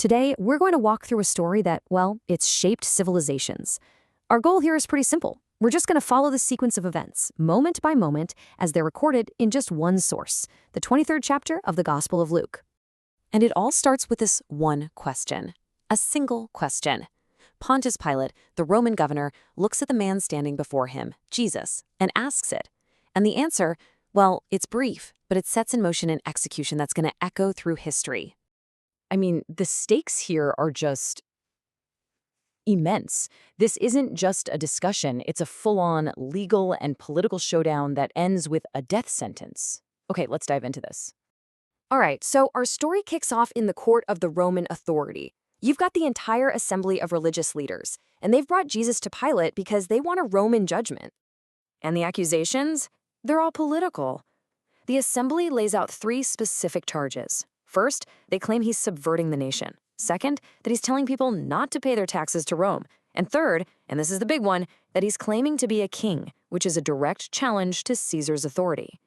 Today, we're going to walk through a story that, well, it's shaped civilizations. Our goal here is pretty simple. We're just going to follow the sequence of events, moment by moment, as they're recorded in just one source, the 23rd chapter of the Gospel of Luke. And it all starts with this one question, a single question. Pontius Pilate, the Roman governor, looks at the man standing before him, Jesus, and asks it. And the answer, well, it's brief, but it sets in motion an execution that's going to echo through history. I mean, the stakes here are just immense. This isn't just a discussion, it's a full-on legal and political showdown that ends with a death sentence. Okay, let's dive into this. All right, so our story kicks off in the court of the Roman authority. You've got the entire assembly of religious leaders, and they've brought Jesus to Pilate because they want a Roman judgment. And the accusations? They're all political. The assembly lays out three specific charges. First, they claim he's subverting the nation. Second, that he's telling people not to pay their taxes to Rome. And third, and this is the big one, that he's claiming to be a king, which is a direct challenge to Caesar's authority.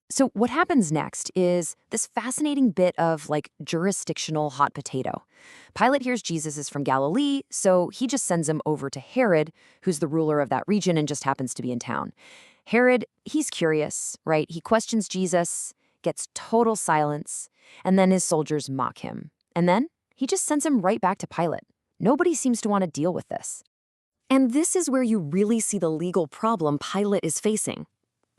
So what happens next is this fascinating bit of, jurisdictional hot potato. Pilate hears Jesus is from Galilee, so he just sends him over to Herod, who's the ruler of that region and just happens to be in town. Herod, he's curious, right? He questions Jesus, gets total silence, and then his soldiers mock him. And then he just sends him right back to Pilate. Nobody seems to want to deal with this. And this is where you really see the legal problem Pilate is facing.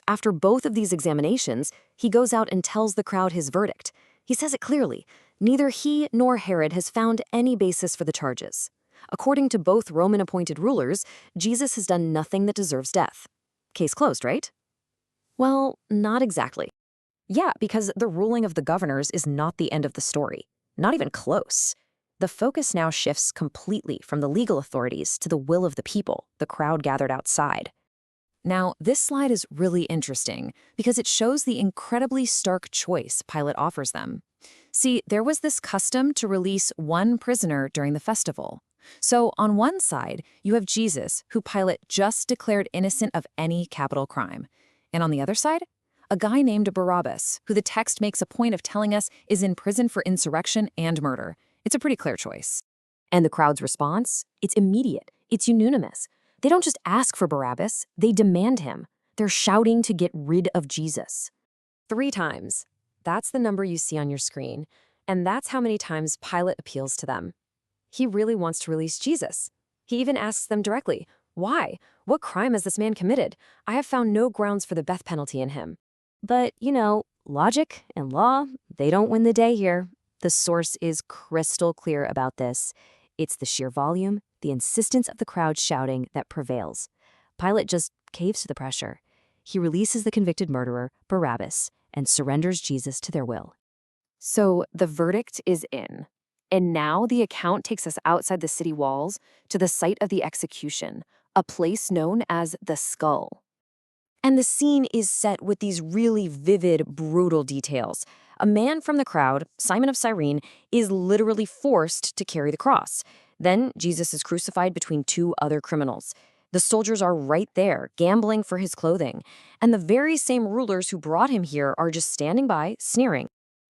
After both of these examinations, he goes out and tells the crowd his verdict. He says it clearly. Neither he nor Herod has found any basis for the charges. According to both Roman-appointed rulers, Jesus has done nothing that deserves death. Case closed, right? Well, not exactly. Yeah, because the ruling of the governors is not the end of the story. Not even close. The focus now shifts completely from the legal authorities to the will of the people, the crowd gathered outside. Now, this slide is really interesting because it shows the incredibly stark choice Pilate offers them. See, there was this custom to release one prisoner during the festival. So on one side, you have Jesus, who Pilate just declared innocent of any capital crime. And on the other side, a guy named Barabbas, who the text makes a point of telling us is in prison for insurrection and murder. It's a pretty clear choice. And the crowd's response? It's immediate. It's unanimous. They don't just ask for Barabbas, they demand him. They're shouting to get rid of Jesus. 3 times. That's the number you see on your screen. And that's how many times Pilate appeals to them. He really wants to release Jesus. He even asks them directly, why? What crime has this man committed? I have found no grounds for the death penalty in him. But, logic and law, they don't win the day here. The source is crystal clear about this. It's the sheer volume, the insistence of the crowd shouting that prevails. Pilate just caves to the pressure. He releases the convicted murderer, Barabbas, and surrenders Jesus to their will. So the verdict is in. And now the account takes us outside the city walls to the site of the execution, a place known as the Skull. And the scene is set with these really vivid, brutal details. A man from the crowd, Simon of Cyrene, is literally forced to carry the cross. Then Jesus is crucified between 2 other criminals. The soldiers are right there, gambling for his clothing. And the very same rulers who brought him here are just standing by, sneering.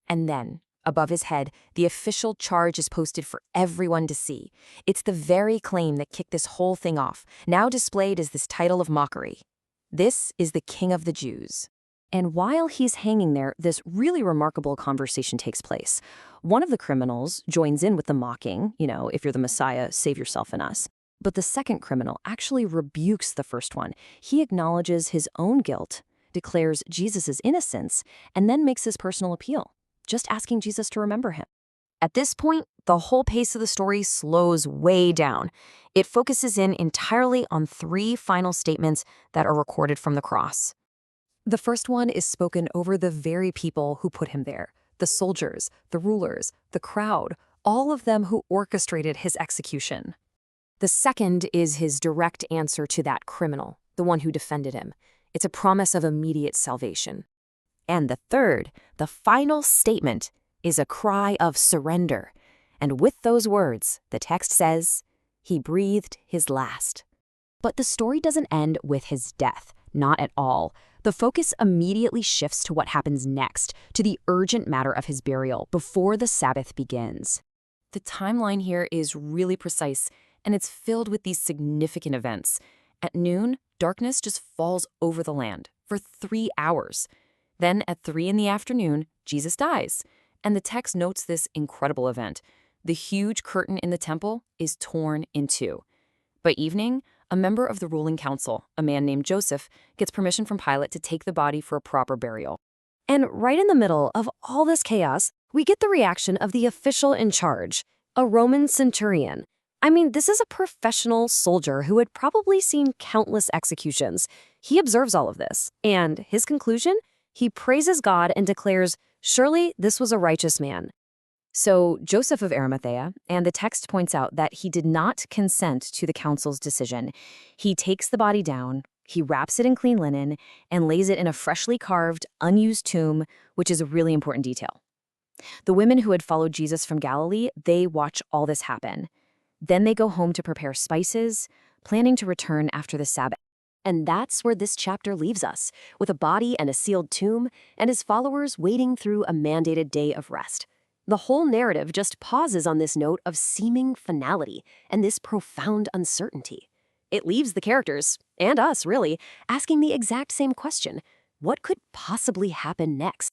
And then, above his head, the official charge is posted for everyone to see. It's the very claim that kicked this whole thing off, now displayed as this title of mockery. This is the King of the Jews. And while he's hanging there, this really remarkable conversation takes place. One of the criminals joins in with the mocking, if you're the Messiah, save yourself and us. But the second criminal actually rebukes the first one. He acknowledges his own guilt, declares Jesus' innocence, and then makes his personal appeal, just asking Jesus to remember him. At this point, the whole pace of the story slows way down. It focuses in entirely on 3 final statements that are recorded from the cross. The first one is spoken over the very people who put him there, the soldiers, the rulers, the crowd, all of them who orchestrated his execution. The second is his direct answer to that criminal, the one who defended him. It's a promise of immediate salvation. And the third, the final statement, is a cry of surrender. And with those words, the text says, he breathed his last. But the story doesn't end with his death, not at all. The focus immediately shifts to what happens next, to the urgent matter of his burial before the Sabbath begins. The timeline here is really precise, and it's filled with these significant events. At noon, darkness just falls over the land for 3 hours. Then at 3 in the afternoon, Jesus dies. And the text notes this incredible event. The huge curtain in the temple is torn in two. By evening, a member of the ruling council, a man named Joseph, gets permission from Pilate to take the body for a proper burial. And right in the middle of all this chaos, we get the reaction of the official in charge, a Roman centurion. I mean, this is a professional soldier who had probably seen countless executions. He observes all of this, and his conclusion? He praises God and declares, "Surely this was a righteous man." So Joseph of Arimathea, and the text points out that he did not consent to the council's decision. He takes the body down, he wraps it in clean linen, and lays it in a freshly carved, unused tomb, which is a really important detail. The women who had followed Jesus from Galilee, they watch all this happen. Then they go home to prepare spices, planning to return after the Sabbath. And that's where this chapter leaves us, with a body and a sealed tomb, and his followers waiting through a mandated day of rest. The whole narrative just pauses on this note of seeming finality and this profound uncertainty. It leaves the characters, and us really, asking the exact same question: what could possibly happen next?